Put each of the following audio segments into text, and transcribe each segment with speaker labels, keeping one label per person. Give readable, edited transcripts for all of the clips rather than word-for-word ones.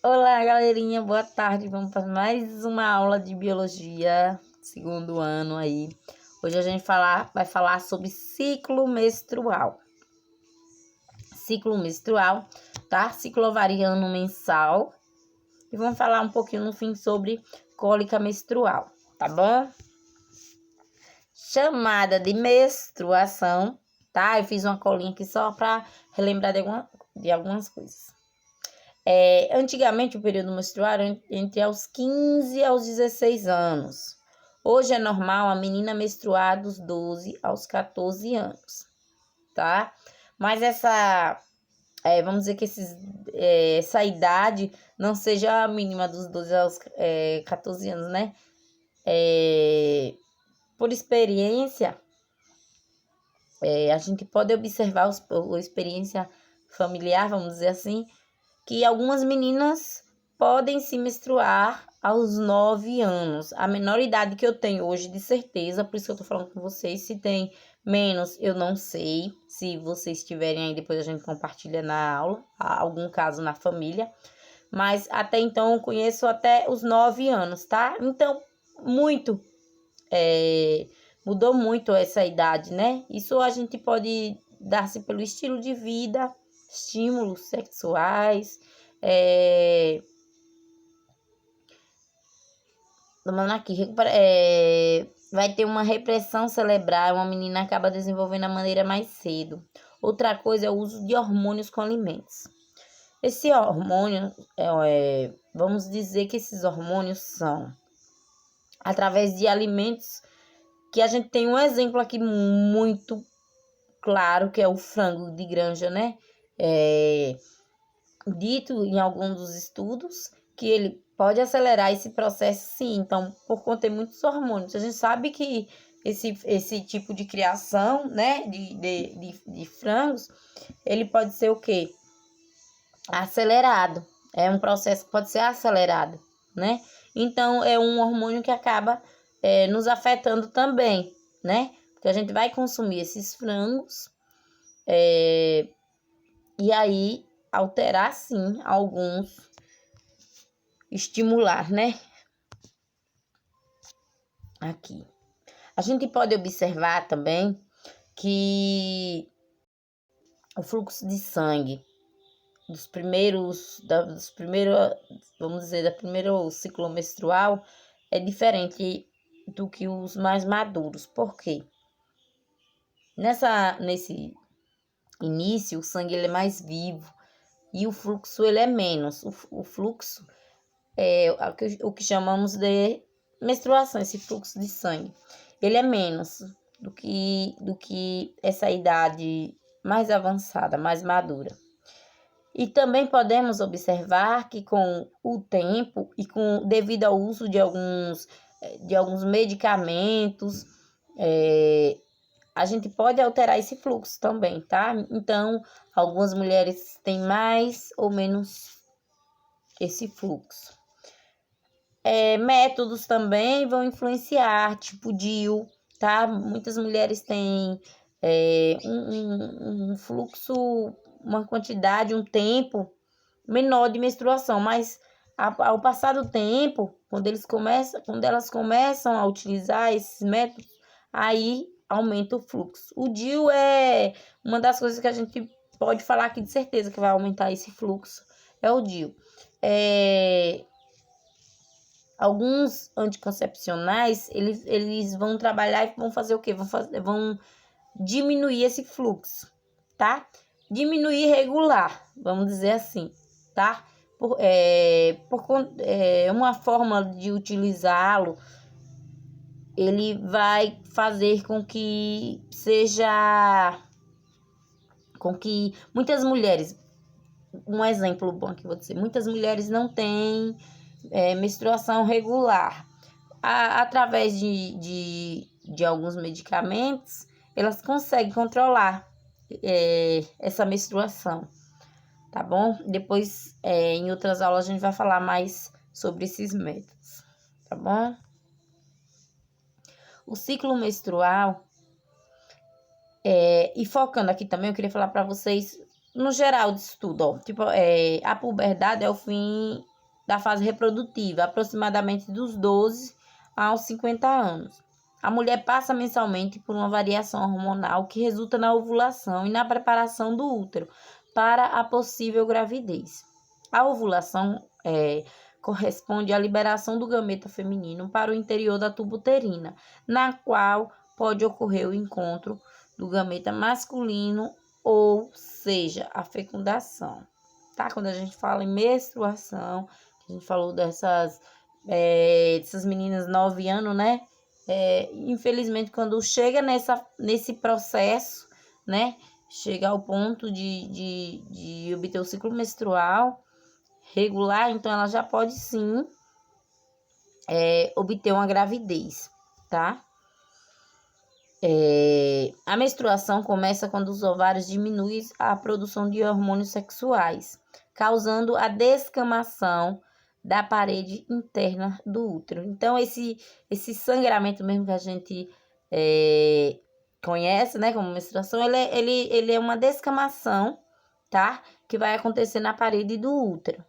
Speaker 1: Olá, galerinha, boa tarde. Vamos para mais uma aula de biologia, segundo ano aí. Hoje a gente vai falar sobre ciclo menstrual. Ciclo menstrual, tá? Ciclo ovariano mensal. E vamos falar um pouquinho no fim sobre cólica menstrual, tá bom? Chamada de menstruação, tá? Eu fiz uma colinha aqui só para relembrar de algumas coisas. Antigamente o período menstrual era entre aos 15 aos 16 anos. Hoje é normal a menina menstruar dos 12 aos 14 anos, tá? Mas vamos dizer que essa idade não seja a mínima dos 12 aos 14 anos, né? Por experiência, a gente pode observar a experiência familiar, vamos dizer assim, que algumas meninas podem se menstruar aos 9 anos. A menor idade que eu tenho hoje, de certeza, por isso que eu tô falando com vocês. Se tem menos, eu não sei. Se vocês tiverem aí, depois a gente compartilha na aula, algum caso na família. Mas até então eu conheço até os 9 anos, tá? Então, mudou muito essa idade, né? Isso a gente pode dar-se pelo estilo de vida, estímulos sexuais, tomando aqui, vai ter uma repressão cerebral, uma menina acaba desenvolvendo a maneira mais cedo. Outra coisa é o uso de hormônios com alimentos. Esse hormônio, vamos dizer que esses hormônios são através de alimentos, que a gente tem um exemplo aqui muito claro, que é o frango de granja, né? Dito em alguns dos estudos que ele pode acelerar esse processo, sim. Então, por conter muitos hormônios, a gente sabe que esse tipo de criação, né, de frangos, ele pode ser o quê? Acelerado. É um processo que pode ser acelerado, né? Então, é um hormônio que acaba nos afetando também, né? Porque a gente vai consumir esses frangos e aí alterar, sim, alguns, estimular, né? Aqui. A gente pode observar também que o fluxo de sangue vamos dizer, da primeiro ciclo menstrual é diferente do que os mais maduros. Por quê? Nesse início, o sangue ele é mais vivo e o fluxo ele é menos. O fluxo é o que chamamos de menstruação, esse fluxo de sangue. Ele é menos do que essa idade mais avançada, mais madura. E também podemos observar que com o tempo e devido ao uso de alguns medicamentos, a gente pode alterar esse fluxo também, tá? Então, algumas mulheres têm mais ou menos esse fluxo. Métodos também vão influenciar, tipo DIU, tá? Muitas mulheres têm um fluxo, uma quantidade, um tempo menor de menstruação, mas ao passar do tempo, quando elas começam a utilizar esses métodos, aí aumenta o fluxo. O DIU é uma das coisas que a gente pode falar aqui de certeza que vai aumentar esse fluxo, é o DIU. Alguns anticoncepcionais, eles vão trabalhar e vão fazer o quê? Vão diminuir esse fluxo, tá? Diminuir regular, vamos dizer assim, tá? Uma forma de utilizá-lo, ele vai fazer com que muitas mulheres, um exemplo bom que eu vou dizer, muitas mulheres não têm menstruação regular. Através de alguns medicamentos, elas conseguem controlar essa menstruação, tá bom? Depois, em outras aulas, a gente vai falar mais sobre esses métodos, tá bom? O ciclo menstrual, e focando aqui também, eu queria falar para vocês, no geral disso tudo, ó, tipo, a puberdade é o fim da fase reprodutiva, aproximadamente dos 12 aos 50 anos. A mulher passa mensalmente por uma variação hormonal que resulta na ovulação e na preparação do útero para a possível gravidez. A ovulação corresponde à liberação do gameta feminino para o interior da tuba uterina, na qual pode ocorrer o encontro do gameta masculino, ou seja, a fecundação. Tá? Quando a gente fala em menstruação, a gente falou dessas meninas 9 anos, né? Infelizmente, quando chega nesse processo, né? Chega ao ponto de obter o ciclo menstrual regular, então ela já pode sim obter uma gravidez, tá? A menstruação começa quando os ovários diminuem a produção de hormônios sexuais, causando a descamação da parede interna do útero. Então, esse sangramento mesmo que a gente conhece, né, como menstruação, ele é uma descamação, tá? Que vai acontecer na parede do útero.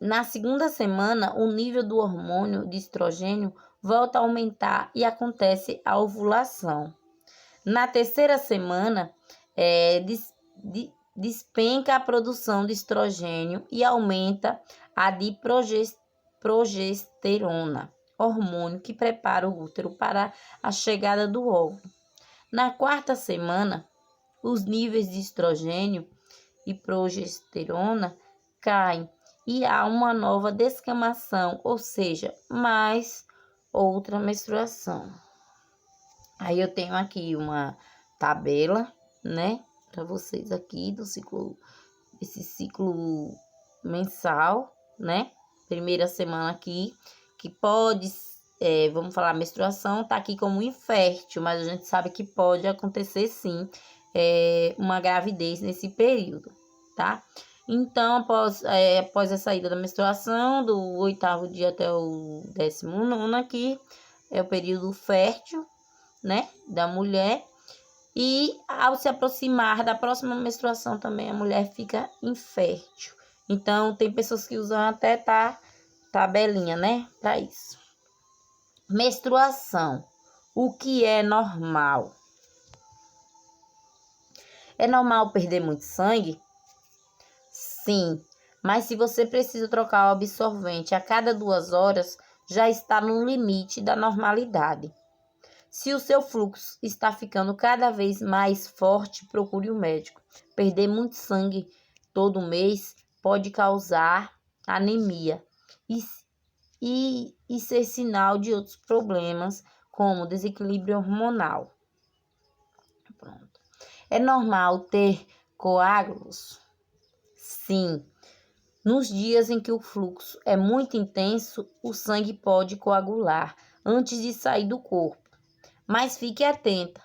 Speaker 1: Na segunda semana, o nível do hormônio de estrogênio volta a aumentar e acontece a ovulação. Na terceira semana, despenca a produção de estrogênio e aumenta a de progesterona, hormônio que prepara o útero para a chegada do óvulo. Na quarta semana, os níveis de estrogênio e progesterona caem e há uma nova descamação, ou seja, mais outra menstruação. Aí eu tenho aqui uma tabela, né, para vocês aqui do ciclo, esse ciclo mensal, né? Primeira semana aqui, que pode, vamos falar, menstruação tá aqui como infértil, mas a gente sabe que pode acontecer sim, uma gravidez nesse período, tá? Então, após a saída da menstruação, do 8º dia até o 19º aqui, é o período fértil, né, da mulher. E ao se aproximar da próxima menstruação também, a mulher fica infértil. Então, tem pessoas que usam até tabelinha, né, para isso. Menstruação. O que é normal? É normal perder muito sangue? Sim, mas se você precisa trocar o absorvente a cada 2 horas, já está no limite da normalidade. Se o seu fluxo está ficando cada vez mais forte, procure um médico. Perder muito sangue todo mês pode causar anemia e ser sinal de outros problemas, como desequilíbrio hormonal. Pronto. É normal ter coágulos? Sim. Nos dias em que o fluxo é muito intenso, o sangue pode coagular antes de sair do corpo. Mas fique atenta.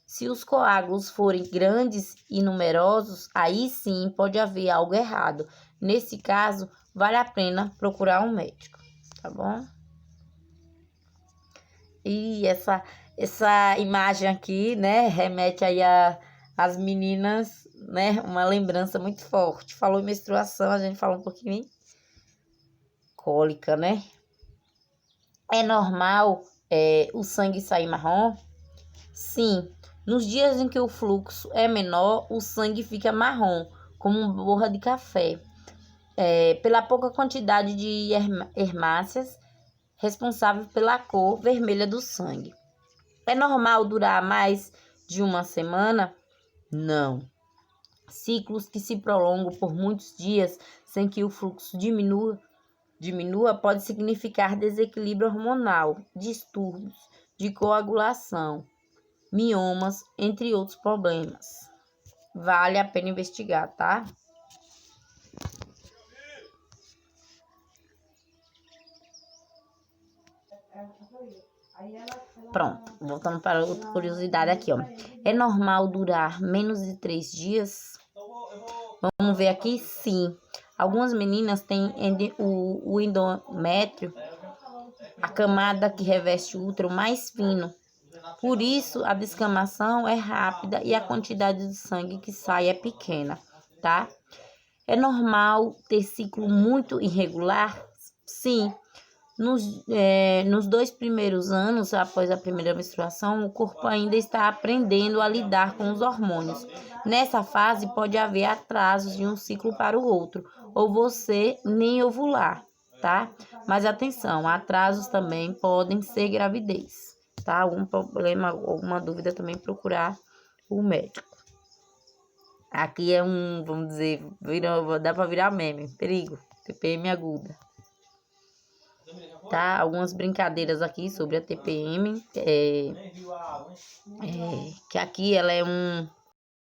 Speaker 1: Se os coágulos forem grandes e numerosos, aí sim pode haver algo errado. Nesse caso, vale a pena procurar um médico, tá bom? E essa imagem aqui, né, remete aí às meninas, né, uma lembrança muito forte. Falou em menstruação, a gente falou um pouquinho em cólica, né? É normal o sangue sair marrom? Sim, nos dias em que o fluxo é menor, o sangue fica marrom, como uma borra de café, pela pouca quantidade de hemácias responsável pela cor vermelha do sangue. É normal durar mais de uma semana? Não. Ciclos que se prolongam por muitos dias sem que o fluxo diminua pode significar desequilíbrio hormonal, distúrbios de coagulação, miomas, entre outros problemas. Vale a pena investigar, tá? Pronto, voltando para outra curiosidade aqui, ó. É normal durar menos de 3 dias? Vamos ver aqui, sim. Algumas meninas têm o endométrio, a camada que reveste o útero, mais fino. Por isso, a descamação é rápida e a quantidade de sangue que sai é pequena, tá? É normal ter ciclo muito irregular? Sim. Nos 2 primeiros anos após a primeira menstruação, o corpo ainda está aprendendo a lidar com os hormônios. Nessa fase, pode haver atrasos de um ciclo para o outro, ou você nem ovular, tá? Mas atenção, atrasos também podem ser gravidez, tá? Algum problema, alguma dúvida também procurar o médico. Aqui é vamos dizer, dá para virar meme, perigo, TPM aguda. Tá? Algumas brincadeiras aqui sobre a TPM, que aqui ela é